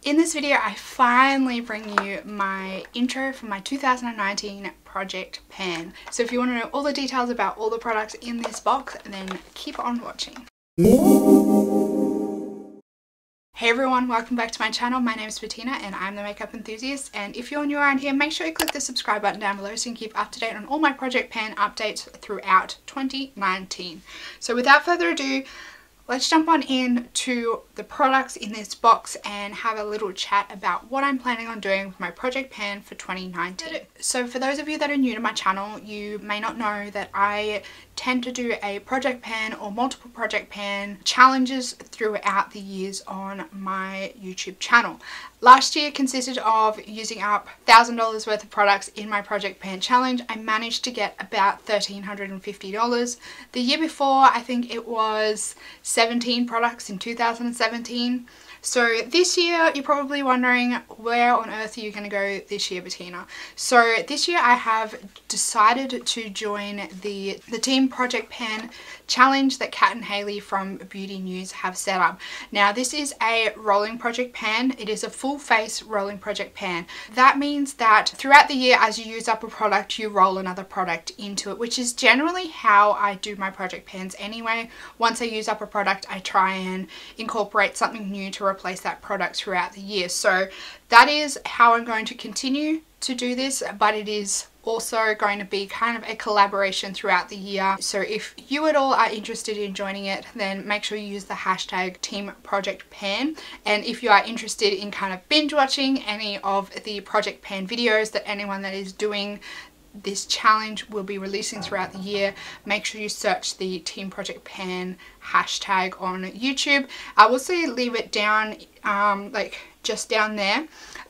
In this video, I finally bring you my intro for my 2019 project pan. So if you want to know all the details about all the products in this box, then keep on watching. Hey everyone, welcome back to my channel. My name is Bettina and I'm the makeup enthusiast, and if you're new around here, make sure you click the subscribe button down below so you can keep up to date on all my project pan updates throughout 2019. So without further ado, let's jump on into the products in this box and have a little chat about what I'm planning on doing with my project pan for 2019. So for those of you that are new to my channel, you may not know that I tend to do a project pan or multiple project pan challenges throughout the years on my YouTube channel. Last year consisted of using up $1,000 worth of products in my project pan challenge. I managed to get about $1,350. The year before, I think it was 17 products in 2017. So this year, you're probably wondering, where on earth are you going to go this year, Bettina? So this year I have decided to join the Team Project Pan challenge that Kat and Haley from Beauty News have set up. Now this is a rolling project pan. It is a full face rolling project pan. That means that throughout the year, as you use up a product, you roll another product into it, which is generally how I do my project pans anyway. Once I use up a product, I try and incorporate something new to replace that product throughout the year. So that is how I'm going to continue to do this, but it is also going to be kind of a collaboration throughout the year. So if you at all are interested in joining it, then make sure you use the hashtag Team Project Pan. And if you are interested in kind of binge watching any of the project pan videos that anyone that is doing this challenge will be releasing throughout the year, make sure you search the Team Project Pan hashtag on YouTube. I will also leave it down like just down there,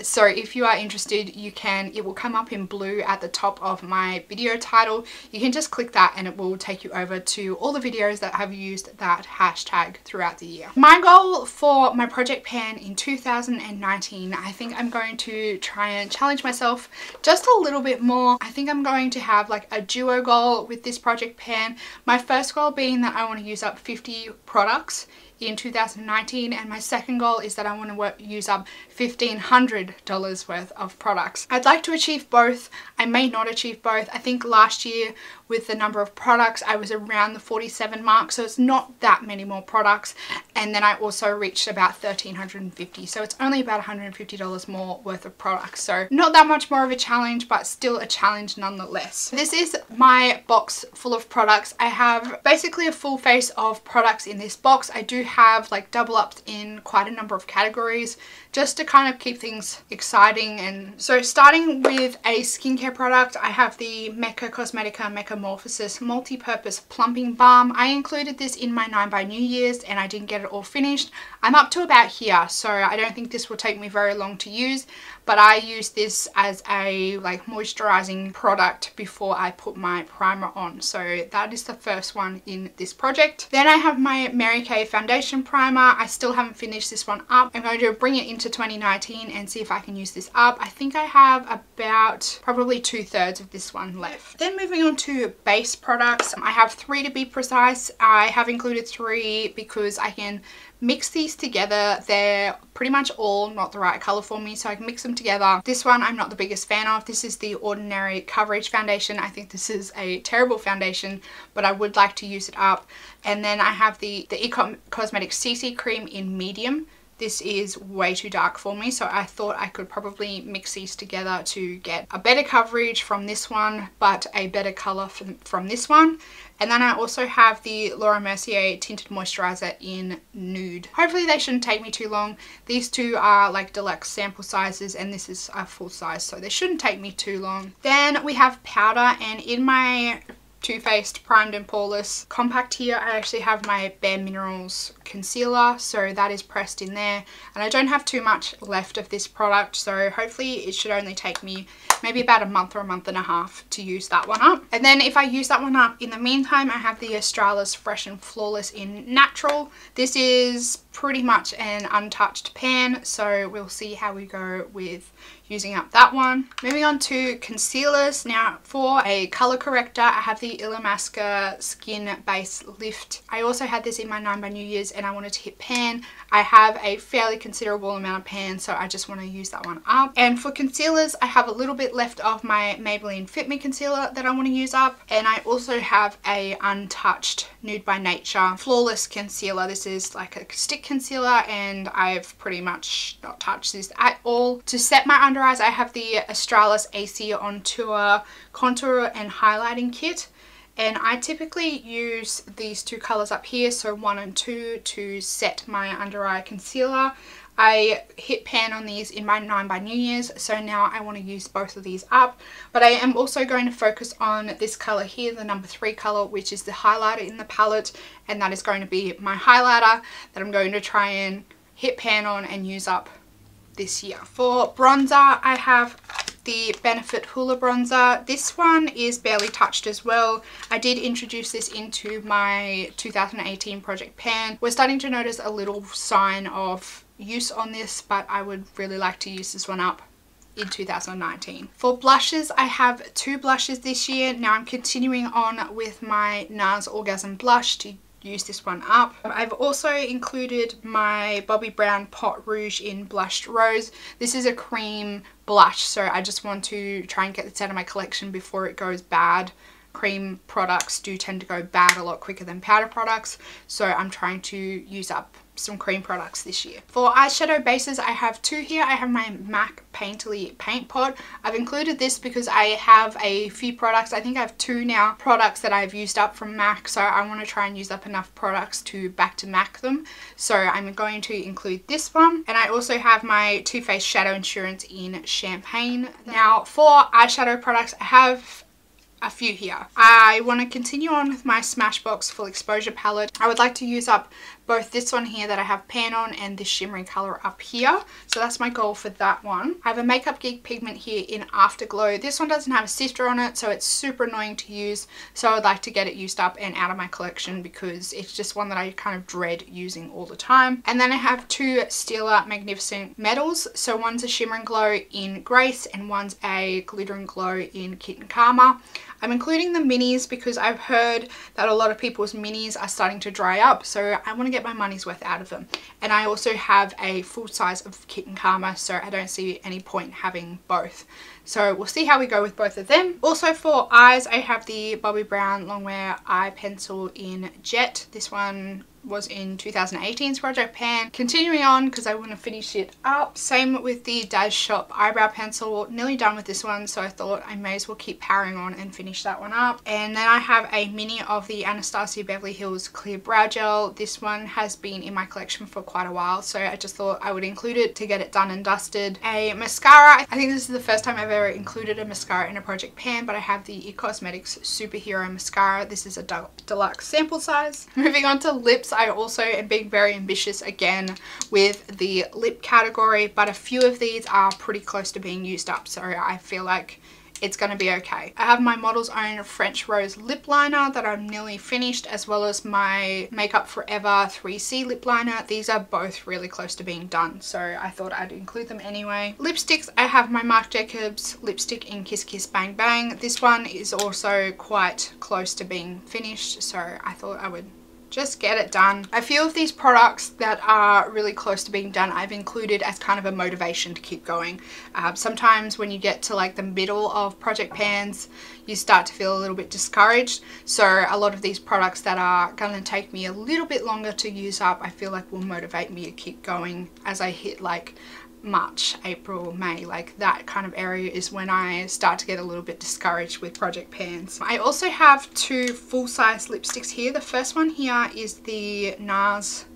so if you are interested, you can, it will come up in blue at the top of my video title. You can just click that and it will take you over to all the videos that have used that hashtag throughout the year. My goal for my project pan in 2019, I think I'm going to try and challenge myself just a little bit more. I think I'm going to have like a duo goal with this project pan. My first goal being that I want to use up 50 products in 2019, and my second goal is that I want to use up $1,500 worth of products. I'd like to achieve both. I may not achieve both. I think last year with the number of products I was around the 47 mark, so it's not that many more products, and then I also reached about $1,350, so it's only about $150 more worth of products. So not that much more of a challenge, but still a challenge nonetheless. This is my box full of products. I have basically a full face of products in this box. I do have like double ups in quite a number of categories just to kind of keep things exciting. And so starting with a skincare product, I have the Mecca Cosmetica Mechamorphosis Multi-Purpose Plumping Balm. I included this in my 9 by New Year's and I didn't get it all finished. I'm up to about here, so I don't think this will take me very long to use, but I use this as a like moisturizing product before I put my primer on. So that is the first one in this project. Then I have my Mary Kay foundation primer. I still haven't finished this one up. I'm going to bring it into 2019 and see if I can use this up. I think I have about probably 2/3 of this one left. Then moving on to base products, I have 3 to be precise. I have included 3 because I can mix these together. They're pretty much all not the right color for me, so I can mix them together. This one I'm not the biggest fan of. This is the Ordinary Coverage Foundation. I think this is a terrible foundation, but I would like to use it up. And then I have the Cosmetics CC Cream in medium. This is way too dark for me, so I thought I could probably mix these together to get a better coverage from this one, but a better color from this one. And then I also have the Laura Mercier Tinted Moisturizer in nude. Hopefully they shouldn't take me too long. These two are like deluxe sample sizes and this is a full size, so they shouldn't take me too long. Then we have powder, and in my Too Faced Primed and Poreless Compact here, I actually have my Bare Minerals concealer, so that is pressed in there, and I don't have too much left of this product, so hopefully it should only take me maybe about a month or a month and a half to use that one up. And then if I use that one up in the meantime, I have the Australis Fresh and Flawless in Natural. This is pretty much an untouched pan, so we'll see how we go with using up that one. Moving on to concealers. Now for a color corrector, I have the Illamasqua Skin Base Lift. I also had this in my 9 by New Year's and I wanted to hit pan. I have a fairly considerable amount of pan, so I just want to use that one up. And for concealers, I have a little bit left of my Maybelline Fit Me concealer that I want to use up, and I also have a untouched Nude by Nature Flawless concealer. This is like a stick concealer, and I've pretty much not touched this at all. To set my under eyes, I have the Australis AC on Tour contour and highlighting kit, and I typically use these two colors up here, so 1 and 2, to set my under eye concealer. I hit pan on these in my 9 by New Year's, so now I want to use both of these up. But I am also going to focus on this color here, the number 3 color, which is the highlighter in the palette, and that is going to be my highlighter that I'm going to try and hit pan on and use up this year. For bronzer, I have the Benefit Hoola bronzer. This one is barely touched as well. I did introduce this into my 2018 project pan. We're starting to notice a little sign of use on this, but I would really like to use this one up in 2019. For blushes, I have 2 blushes this year. Now I'm continuing on with my NARS Orgasm blush to use this one up. I've also included my Bobbi Brown Pot Rouge in Blushed Rose. This is a cream blush, so I just want to try and get this out of my collection before it goes bad. Cream products do tend to go bad a lot quicker than powder products, so I'm trying to use up some cream products this year. For eyeshadow bases, I have 2 here. I have my MAC Painterly Paint Pot. I've included this because I have a few products. I think I have 2 now products that I've used up from MAC, so I want to try and use up enough products to back to MAC them. So I'm going to include this one. And I also have my Too Faced Shadow Insurance in Champagne. Now for eyeshadow products, I have a few here. I want to continue on with my Smashbox Full Exposure palette. I would like to use up both this one here that I have pan on and this shimmery color up here. So that's my goal for that one. I have a Makeup Geek pigment here in Afterglow. This one doesn't have a sifter on it, so it's super annoying to use. So I would like to get it used up and out of my collection because it's just one that I kind of dread using all the time. And then I have 2 Stila Magnificent Metals. So one's a Shimmer and Glow in Grace and one's a Glitter and Glow in Kitten Karma. I'm including the minis because I've heard that a lot of people's minis are starting to dry up, so I want to get my money's worth out of them. And I also have a full size of Kitten Karma, so I don't see any point having both. So we'll see how we go with both of them. Also for eyes, I have the Bobbi Brown Longwear Eye Pencil in Jet. This one was in 2018's project pan. Continuing on because I want to finish it up. Same with the Daz Shop Eyebrow Pencil. Nearly done with this one, so I thought I may as well keep powering on and finish that one up. And then I have a mini of the Anastasia Beverly Hills Clear Brow Gel. This one has been in my collection for quite a while, so I just thought I would include it to get it done and dusted. A mascara. I think this is the first time I've ever included a mascara in a project pan, but I have the IT Cosmetics Superhero Mascara. This is a deluxe sample size. Moving on to lips, I also am being very ambitious again with the lip category, but a few of these are pretty close to being used up, so I feel like it's going to be okay. I have my Model's Own French Rose lip liner that I'm nearly finished, as well as my Makeup Forever 3C lip liner. These are both really close to being done, so I thought I'd include them anyway. Lipsticks, I have my Marc Jacobs lipstick in Kiss Kiss Bang Bang. This one is also quite close to being finished, so I thought I would just get it done. A few of these products that are really close to being done I've included as kind of a motivation to keep going. Sometimes when you get to like the middle of project pans, you start to feel a little bit discouraged. So a lot of these products that are going to take me a little bit longer to use up, I feel like will motivate me to keep going as I hit like March, April, May, like that kind of area is when I start to get a little bit discouraged with project pans. I also have 2 full-size lipsticks here. The first one here is the NARS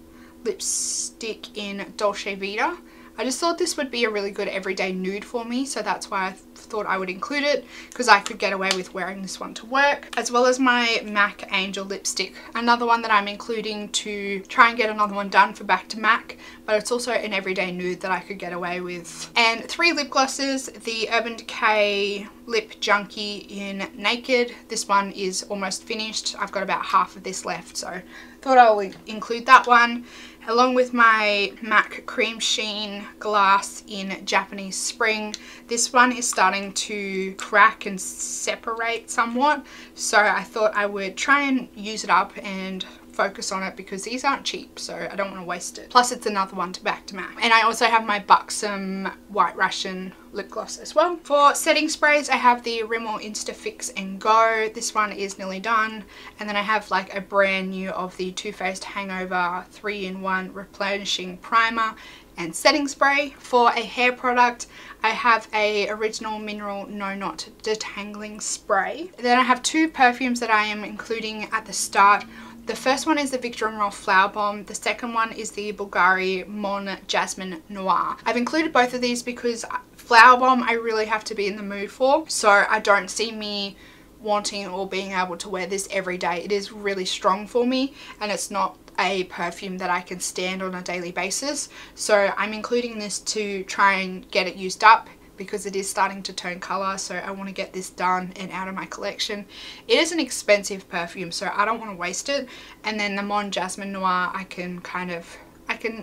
lipstick in Dolce Vita. I just thought this would be a really good everyday nude for me, so that's why I thought I would include it, because I could get away with wearing this one to work, as well as my MAC Angel lipstick, another one that I'm including to try and get another one done for back to MAC, but it's also an everyday nude that I could get away with. And 3 lip glosses, the Urban Decay Lip Junkie in Naked. This one is almost finished. I've got about half of this left, so thought I would include that one, along with my MAC Cream Sheen Glass in Japanese Spring. This one is starting to crack and separate somewhat, so I thought I would try and use it up and focus on it because these aren't cheap, so I don't want to waste it. Plus it's another one to back to MAC. And I also have my Buxom White Russian lip gloss as well. For setting sprays, I have the Rimmel Instafix and Go. This one is nearly done. And then I have like a brand new of the Too Faced Hangover 3-in-1 replenishing primer and setting spray. For a hair product, I have a Original Mineral No Knot Detangling Spray. Then I have two perfumes that I am including at the start. The first one is the Viktor & Rolf Flower Bomb. The second one is the Bulgari Mon Jasmine Noir. I've included both of these because Flower Bomb I really have to be in the mood for, so I don't see me wanting or being able to wear this every day. It is really strong for me and it's not a perfume that I can stand on a daily basis, so I'm including this to try and get it used up because it is starting to turn colour, so I want to get this done and out of my collection. It is an expensive perfume, so I don't want to waste it. And then the Mon Jasmine Noir, I can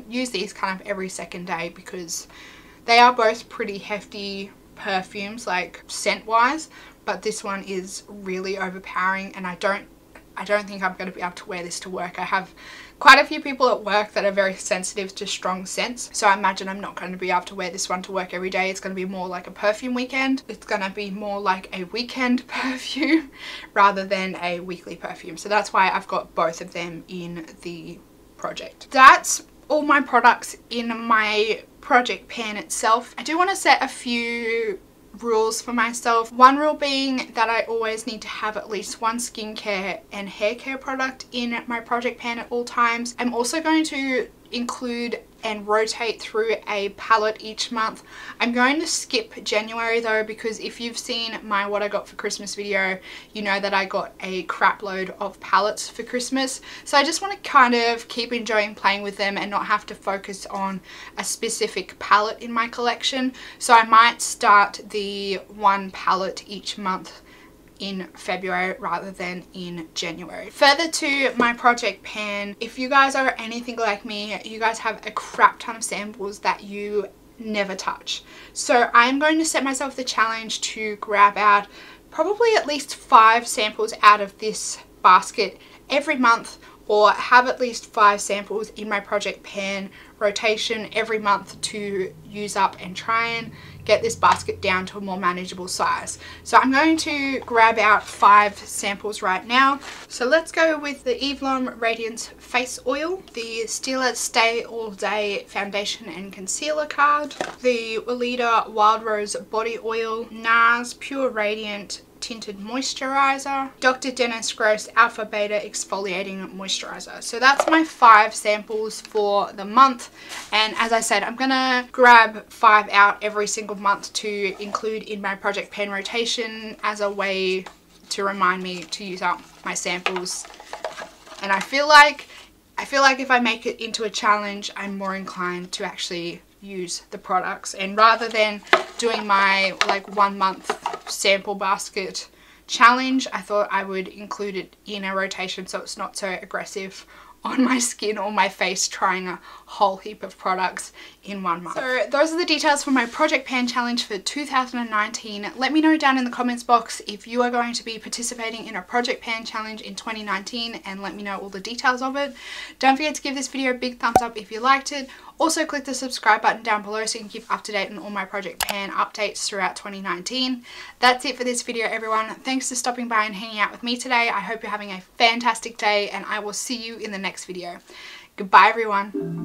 use these kind of every second day because they are both pretty hefty perfumes, like scent wise, but this one is really overpowering and I don't think I'm going to be able to wear this to work. I have quite a few people at work that are very sensitive to strong scents, so I imagine I'm not going to be able to wear this one to work every day. It's going to be more like a perfume weekend. It's going to be more like a weekend perfume rather than a weekly perfume. So that's why I've got both of them in the project. That's all my products in my project pan itself. I do want to set a few rules for myself. One rule being that I always need to have at least one skincare and hair care product in my project pan at all times. I'm also going to include and rotate through a palette each month. I'm going to skip January though, because if you've seen my what I got for Christmas video, you know that I got a crap load of palettes for Christmas. So I just want to kind of keep enjoying playing with them and not have to focus on a specific palette in my collection. So I might start the one palette each month in February rather than in January. Further to my project pan, if you guys are anything like me, you guys have a crap ton of samples that you never touch. So I'm going to set myself the challenge to grab out probably at least 5 samples out of this basket every month, or have at least 5 samples in my project pan rotation every month to use up and try and get this basket down to a more manageable size. So I'm going to grab out 5 samples right now. So let's go with the Eve Lom Radiance Face Oil, the Stila Stay All Day Foundation and Concealer Card, the Weleda Wild Rose Body Oil, NARS Pure Radiant Tinted Moisturizer, Dr. Dennis Gross Alpha Beta Exfoliating Moisturizer. So that's my 5 samples for the month, and as I said, I'm gonna grab 5 out every single month to include in my project pan rotation as a way to remind me to use up my samples. And I feel like if I make it into a challenge, I'm more inclined to actually use the products, and rather than doing my like 1 month sample basket challenge, I thought I would include it in a rotation so it's not so aggressive on my skin or my face trying a whole heap of products in 1 month. So those are the details for my project pan challenge for 2019. Let me know down in the comments box if you are going to be participating in a project pan challenge in 2019, and let me know all the details of it. Don't forget to give this video a big thumbs up if you liked it. Also click the subscribe button down below so you can keep up to date on all my project pan updates throughout 2019. That's it for this video, everyone. Thanks for stopping by and hanging out with me today. I hope you're having a fantastic day, and I will see you in the next video. Goodbye, everyone.